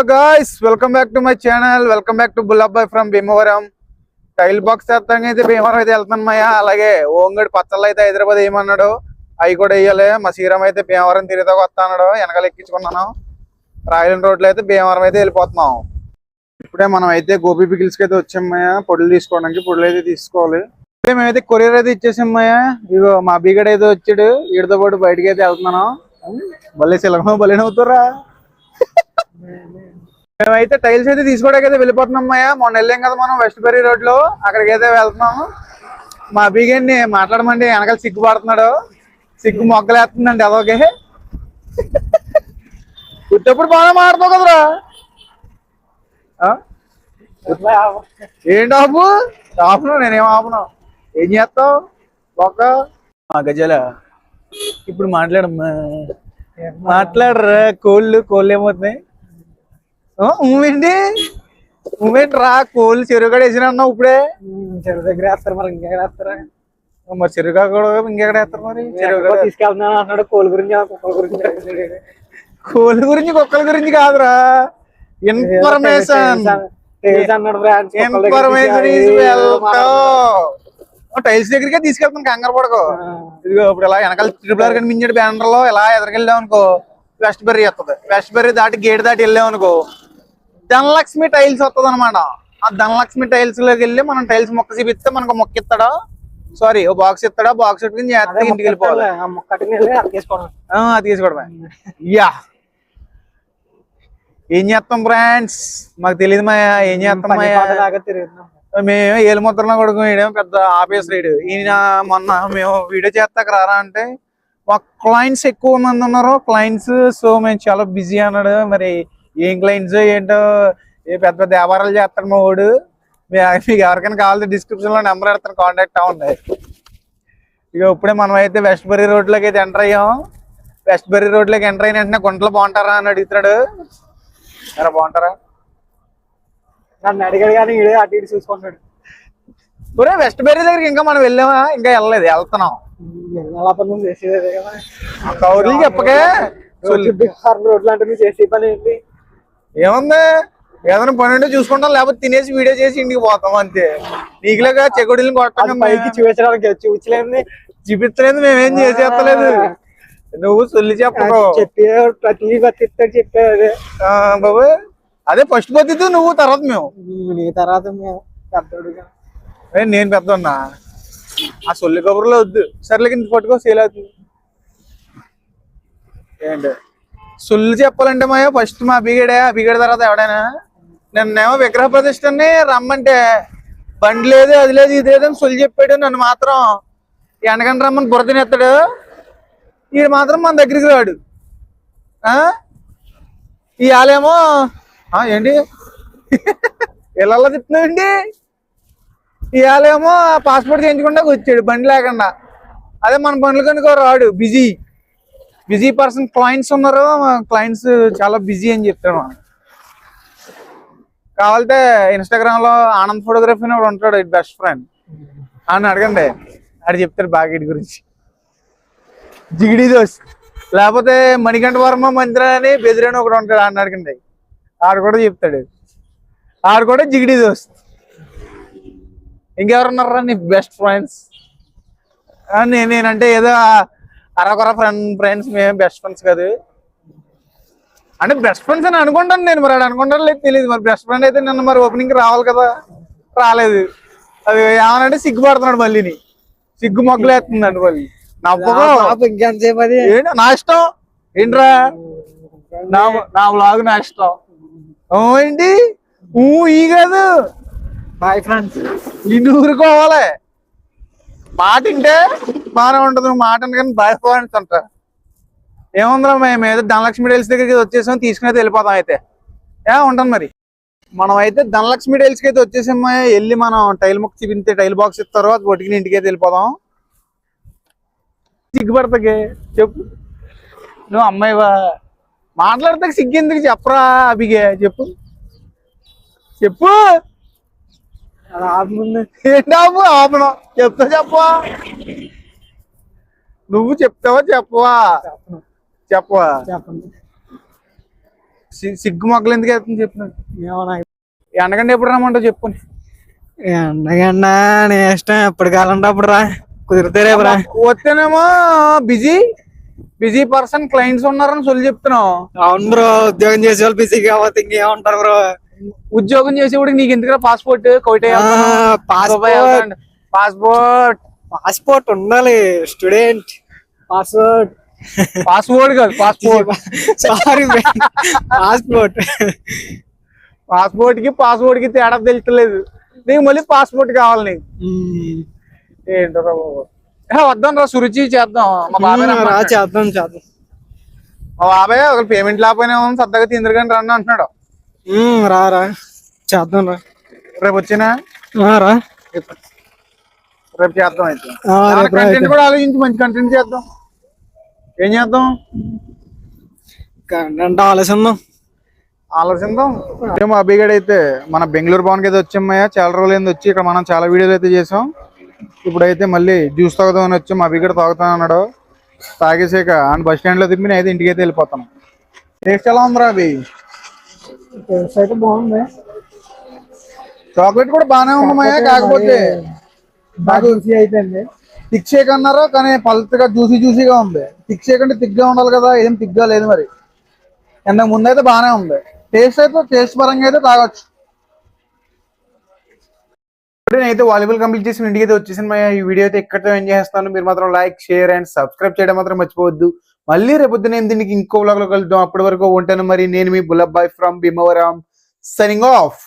guys, welcome back to my channel. Welcome back to Bullabhai from Bhimavaram. Tile box చేస్తాం అయితే భీమవరం అయితే వెళ్తాను మయ్య. అలాగే ఓంగడి పచ్చళ్ళు అయితే హైదరాబాద్ ఏమన్నాడు అవి కూడా వేయాలి. మా శ్రీరామ్ అయితే భీమవరం తిరిగితే వస్తా అన్నాడు. వెనకాల ఎక్కించుకున్నాను. రాయలన్ రోడ్లో అయితే భీమవరం అయితే వెళ్ళిపోతున్నాం. ఇప్పుడే మనం అయితే గోపి పికిల్స్కి అయితే వచ్చామయ్య. పొడులు తీసుకోవడానికి పొడులు అయితే తీసుకోవాలి. ఇప్పుడే మేమైతే కొరియర్ అయితే ఇచ్చేసామయ్య. ఇగో మా బిగడ అయితే వచ్చాడు. వీడితో పాటు బయటకి అయితే వెళ్తున్నాను. భలే సిలగం భలేనవుతారా. మేమైతే టైల్స్ అయితే తీసుకోవడానికి అయితే వెళ్ళిపోతున్నాం అయ్యా. మొన్న వెళ్ళాం కదా మనం వెస్ట్ బెర్రీ రోడ్ లో, అక్కడికి అయితే వెళ్తున్నాము. మా బిగడ్ని మాట్లాడమండి వెనకాల సిగ్గుపడుతున్నాడు. సిగ్గు మొగ్గలేస్తుందండి అదొకే. పుట్టప్పుడు బాగా మాడతావు కదరా. ఏంటి ఆపు ఆపును, నేనేం ఆపును. ఏం చేస్తావు ఒక్క గజల. ఇప్పుడు మాట్లాడమ్మా, మాట్లాడరా. కోళ్ళు ఏమవుతున్నాయి? మూమెంట్ రా. కోళ్ళు చెరువుగడ వేసిన అన్నావు ఇప్పుడే. చెరువు దగ్గర వేస్తారు మరి, ఇంకెక్కడ వేస్తారా? మరి చెరువుగా కూడా ఇంకెక్కడ వేస్తారు మరి? చెరువుగా తీసుకెళ్తున్నాను అన్నాడు. కోళ్ళ గురించి కుక్కల గురించి. కోళ్ళ గురించి కుక్కల గురించి కాదురా, ఇన్ఫర్మేషన్. టైల్స్ దగ్గరికే తీసుకెళ్తాను, కంగారు పడకు. ఇదిగో ఇప్పుడు ఇలా వెనకాల ట్రిపుల్ కనిపించాడు బ్యానర్ లో. ఇలా ఎదరికెళ్ళాం అనుకో వెస్ట్ బెర్రీ వస్తుంది. వెస్ట్ బెర్రీ దాటి గేట్ దాటి వెళ్ళాం అనుకో ధనలక్ష్మి టైల్స్ వస్తుంది అనమాట. ఆ ధనలక్ష్మి టైల్స్ లోకి వెళ్ళి మనం టైల్స్ మొక్క చూపిస్తే మనకు మొక్క ఇస్తాడా, సారీ ఓ బాక్స్ ఇస్తాడా. బాక్స్ పెట్టుకుని ఇంటికి వెళ్ళిపోవాలి. అది తీసుకోవడమే. యా ఏం చేస్తాం ఫ్రెండ్స్, మాకు తెలియదు మా. ఏం చేస్తాం మేము ఏలు ముద్రలో కొడుకు. పెద్ద ఆఫీసర్ రీడు ఈయన. మొన్న మేము వీడియో చేస్తాక రారా అంటే మా క్లయింట్స్ ఎక్కువ మంది ఉన్నారు క్లయింట్స్, సో మేము చాలా బిజీ అన్నాడు. మరి ఏం క్లయింట్స్ ఏంటో, ఏ పెద్ద పెద్ద వ్యాపారాలు చేస్తాడు మా వాడు. మీకు ఎవరికైనా కావాలంటే డిస్క్రిప్షన్ లో నెంబర్ పెడతాను, కాంటాక్ట్ అవ్వండి. ఇక ఇప్పుడే మనం అయితే వెస్ట్ బెర్రీ రోడ్ లోకి అయితే ఎంటర్ అయ్యాం. వెస్ట్ బెర్రీ రోడ్ లోకి ఎంటర్ అయిన వెంటనే గుంటలు బాగుంటారా అని అడుగుతున్నాడు. ఎలా బాగుంటారా నన్ను అడిగాడు కానీ ఇడే అటు ఇటు చూసుకుంటాడు. ఒరే వెస్ట్ బెర్రీ దగ్గరికి ఇంకా మనం వెళ్ళామా? ఇంకా వెళ్ళలేదు, వెళ్తున్నాం. కౌర్లు చెప్పకే. రోడ్లు అంటే నువ్వు చేసే పని ఏంటి? ఏముంది, ఏదైనా పని ఉంటే చూసుకుంటాం, లేకపోతే తినేసి వీడియో చేసి ఇంటికి పోతాం అంతే. నీకులాగా చెగుడిని కొట్టడం పైకి చూపించడానికి చూపించలేదు, చూపించలేదు, మేమేం చేసేస్తలేదు. నువ్వు సొల్లి చెప్పు. చెప్పే ప్రతి పత్తిస్తాడు చెప్పే. అదే బాబు, అదే ఫస్ట్ పద్ధతి, నువ్వు తర్వాత మేము. నీ తర్వాత మేము పెద్దోడుగా. నేను పెద్ద ఉన్నా. ఆ సొల్లి కబుర్లో వద్దు. సర్లే కింద పట్టుకో, సేల్ అవుతుంది. ఏంటి సొల్లు చెప్పాలంటే మా ఫస్ట్ మా బిగడే, ఆ బిగడ తర్వాత ఎవడైనా. నిన్నేమో విగ్రహ ప్రతిష్టని రమ్మంటే బండి లేదు, అది లేదు, ఇది లేదని సొల్లు చెప్పాడు. నన్ను మాత్రం ఎండగంట రమ్మని బురదనెత్తాడు. ఈడు మాత్రం మన దగ్గరికి రాడు. ఇవాళేమో ఏంటి ఇళ్ళల్లో తిప్పుతున్నాడండి. ఇవాళేమో పాస్పోర్ట్ చేయించకుండా వచ్చాడు బండి లేకుండా. అదే మన బండ్లు కనుక రాడు. బిజీ పర్సన్ క్లయింట్స్ ఉన్నారు. క్లయింట్స్ చాలా బిజీ అని చెప్తాడు. కావాలంటే ఇన్స్టాగ్రామ్ లో ఆనంద్ ఫోటోగ్రఫీ అని ఉంటాడు, బెస్ట్ ఫ్రెండ్ అని అడగండి. ఆడు చెప్తాడు బాగా ఇటు గురించి. జిగిడి దోస్, లేకపోతే మణికంఠ వర్మ మంత్రి అని బెదిరని ఒకడు ఉంటాడు, అని అడగండి. ఆడు కూడా చెప్తాడు. ఆడు కూడా జిగిడి దోస్. ఇంకెవరున్నారా నీ బెస్ట్ ఫ్రెండ్స్? నేనంటే ఏదో అరకొర ఫ్రెండ్స్, మేము బెస్ట్ ఫ్రెండ్స్ కాదు. అంటే బెస్ట్ ఫ్రెండ్స్ అని అనుకుంటాను నేను. మరి అనుకుంటాను లేదు తెలియదు. మరి బెస్ట్ ఫ్రెండ్ అయితే నిన్న మరి ఓపెనింగ్ రావాలి కదా, రాలేదు. అది ఏమనంటే సిగ్గుపడుతున్నాడు. మళ్ళీని సిగ్గు మొగ్గలు వేస్తుందండి. మళ్ళీ ఇంకెంతసేపు అది నా ఇష్టం ఏంట్రా, నా వ్లాగ్ నా ఇష్టం ఏంటి. ఈ కాదు బాయ్ ఫ్రెండ్స్, ఇన్ని ఊరుకోవాలి. మాట వింటే బాగానే ఉంటుంది, మాట కానీ బాయ్ ఫ్రెండ్స్ అంట. ఏముందిరా, మేము ఏదో ధనలక్ష్మి టైల్స్ దగ్గరికి వచ్చేసాం, తీసుకుని అయితే వెళ్ళిపోతాం. అయితే ఉంటాం మరి. మనం అయితే ధనలక్ష్మి టైల్స్కి అయితే వచ్చేసాం. వెళ్ళి మనం టైల్ మొక్క చూపిస్తే టైల్ బాక్స్ ఇస్తారు, అది పట్టుకుని ఇంటికి అయితే వెళ్ళిపోదాం. సిగ్గుపడతాకే చెప్పు. నువ్వు అమ్మాయివా, మాట్లాడితే సిగ్గు ఎందుకు చెప్పరా అభిగే. చెప్పు చెప్పు. ఏంటి ఆపను చెప్తా చెప్పవా? నువ్వు చెప్తావా చెప్పవా? చెప్పవా? సిగ్గు మొక్కలు ఎందుకు వేస్తుంది చెప్పు. ఏమన్నా ఎండకంటే ఎప్పుడు రమ్మంటావు చెప్పు. ఎండగన్నా నీ ఇష్టం ఎప్పుడు కావాలంటే అప్పుడు రా, కుదిరితే రేపు రా. వస్తేనేమో బిజీ బిజీ పర్సన్ క్లయింట్స్ ఉన్నారని సొల్లు చెప్తున్నావు. అవును బ్రో, ఉద్యోగం చేసే వాళ్ళు బిజీ కాకపోతే ఇంకేమంటారు బ్రో. ఉద్యోగం చేసేవాడికి నీకు ఎందుకు పాస్పోర్ట్ పాస్పోర్ట్ పాస్పోర్ట్ ఉండాలి, స్టూడెంట్. పాస్పోర్ట్ పాస్పోర్ట్ కాదు పాస్పోర్ట్. Sorry passport. పాస్పోర్ట్ కి తేడా తెలుస్తలేదు నీకు. మళ్ళీ పాస్పోర్ట్ కావాలి నీకు. ఏంటో బాబు, వద్దాం రా సురుచి చేద్దాం. మా బాబాయ్ చేద్దాం చేద్దాం. మా బాబాయ్ ఒక పేమెంట్ లేకపోయినా సరదాగా తిందరగాని రండి అంటున్నాడు. రా రా చేద్దాం రా. రేపు వచ్చినా రా, రేపు చేద్దాం. అయితే కంటెంట్ కూడా ఆలోచించి మంచి కంటెంట్ చేద్దాం. ఏం చేద్దాం కంటెంట్ ఆలోచిద్దాం. మా అభిగాడు అయితే మన బెంగళూరు భవన్కి అయితే వచ్చామయ్యా. చాలా రోజులు ఏంది వచ్చి ఇక్కడ మనం చాలా వీడియోలు అయితే చేసాం. ఇప్పుడైతే మళ్ళీ జ్యూస్ తాగుదామని వచ్చాం. మా అభిగాడు తాగుతాను అన్నాడు. తాగేసాక అండ్ బస్ స్టాండ్ లో తిప్పి అయితే ఇంటికి అయితే వెళ్ళిపోతాను. టేస్ట్ ఎలా ఉందిరా అవి? అయితే బాగుంది. చాక్లెట్ కూడా బాగానే ఉందమ్మయ్యా. కాకపోతే అయిపోయింది. థిక్ షేక్ అన్నారు కానీ పల్తగా జ్యూసీగా ఉంది. థిక్ షేక్ అంటే థిక్గా ఉండాలి కదా, ఏం థిక్గా లేదు మరి. ఇంతకు ముందు అయితే బాగానే ఉంది. టేస్ట్ పరంగా అయితే తాగొచ్చు. నేనైతే వాలీబాల్ కంప్లీట్ చేసి ఇంటికి అయితే వచ్చేసాను. ఈ వీడియో అయితే ఎక్కడితో ఎంజాయ్ చేస్తాను. మీరు మాత్రం లైక్, షేర్ అండ్ సబ్స్క్రైబ్ చేయడం మాత్రం మర్చిపోవద్దు. మళ్ళీ రేపొద్దున దీనికి ఇంకో వ్లాగ్ లో కలుద్దాం. అప్పటి వరకు ఉంటాను మరి. నేను మీ Bullabbai from Bhimavaram, signing of.